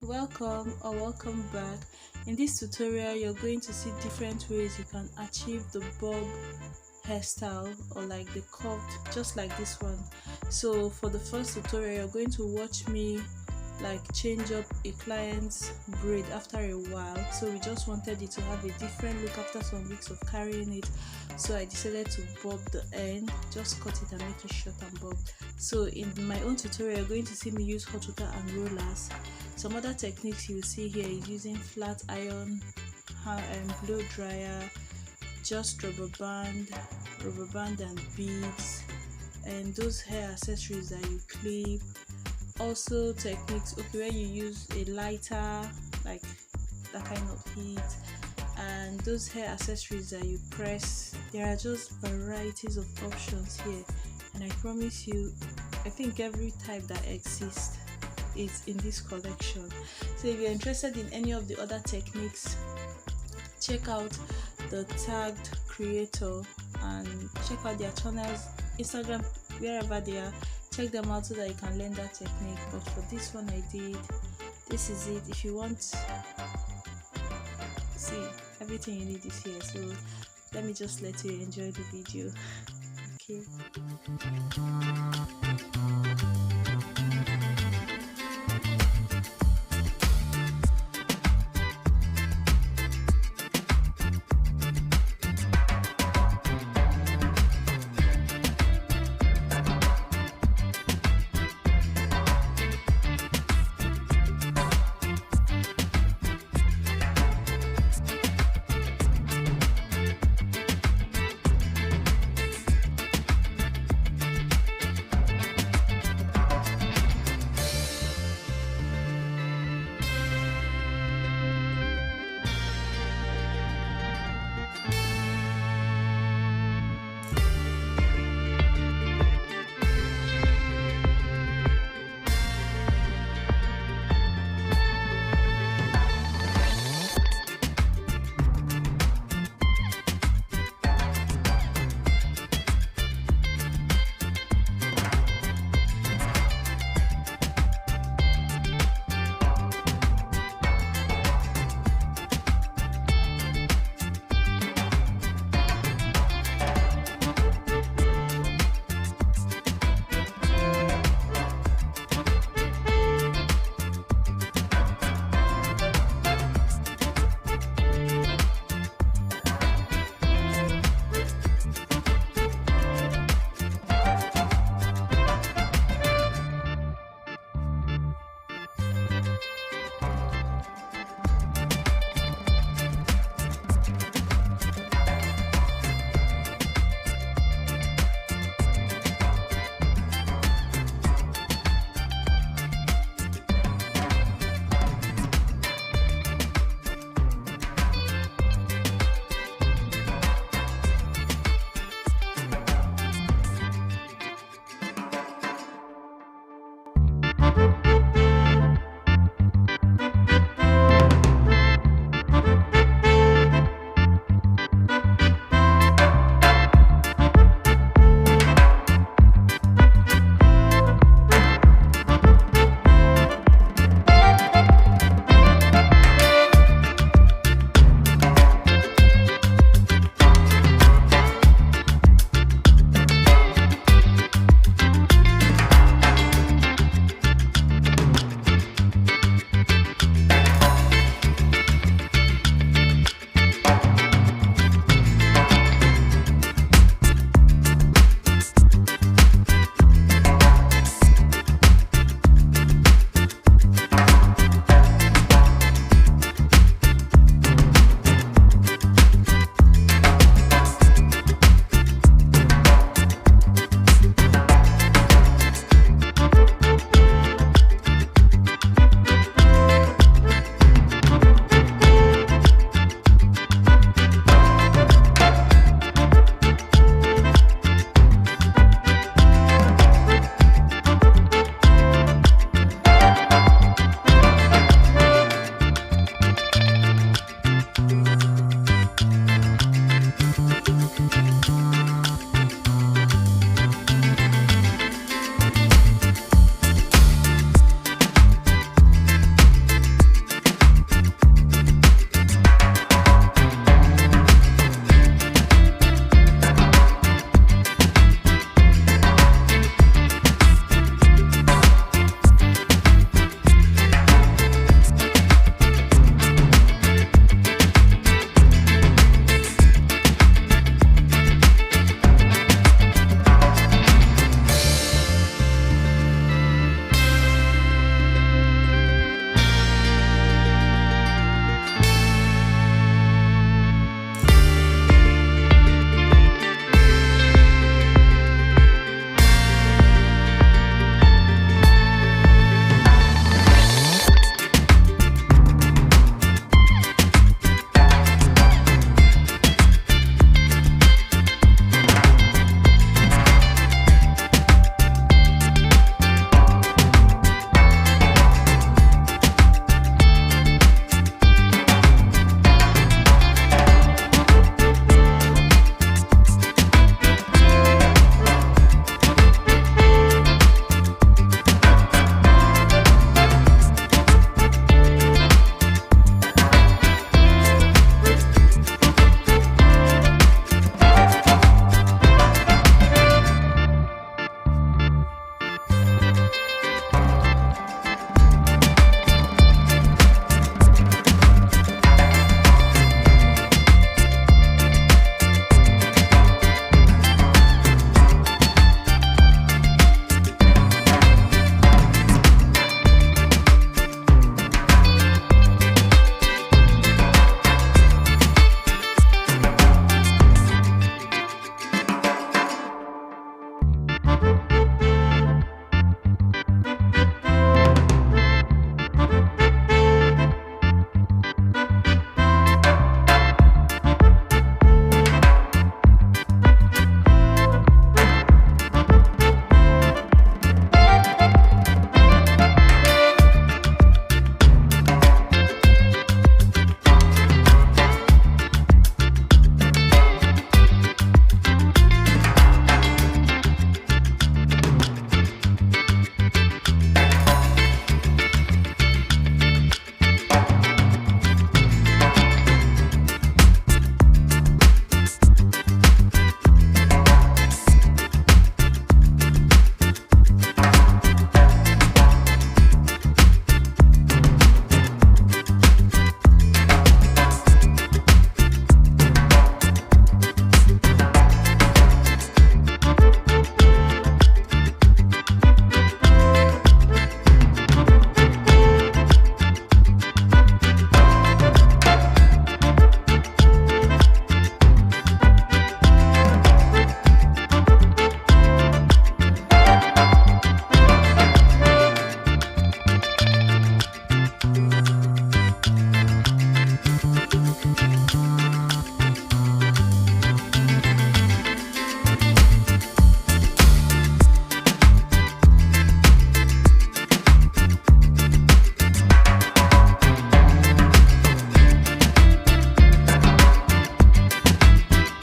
Welcome or welcome back. In this tutorial you're going to see different ways you can achieve the bob hairstyle or like the curved, just like this one. So for the first tutorial you're going to watch me like change up a client's braid after a while. So we just wanted it to have a different look after some weeks of carrying it, so I decided to bob the end, just cut it and make it short and bob. So in my own tutorial you're going to see me use hot water and rollers. Some other techniques you see here is using flat iron, blow dryer, just rubber band and beads, and those hair accessories that you clip. Also techniques where you use a lighter, like that kind of heat, and those hair accessories that you press. There are just varieties of options here, and I promise you, I think every type that exists is in this collection. So if you're interested in any of the other techniques, check out the tagged creator and check out their channels, Instagram, wherever they are. Check them out so that you can learn that technique. But for this one I did, this is it. If you want, see, everything you need is here. So let me just let you enjoy the video. Okay.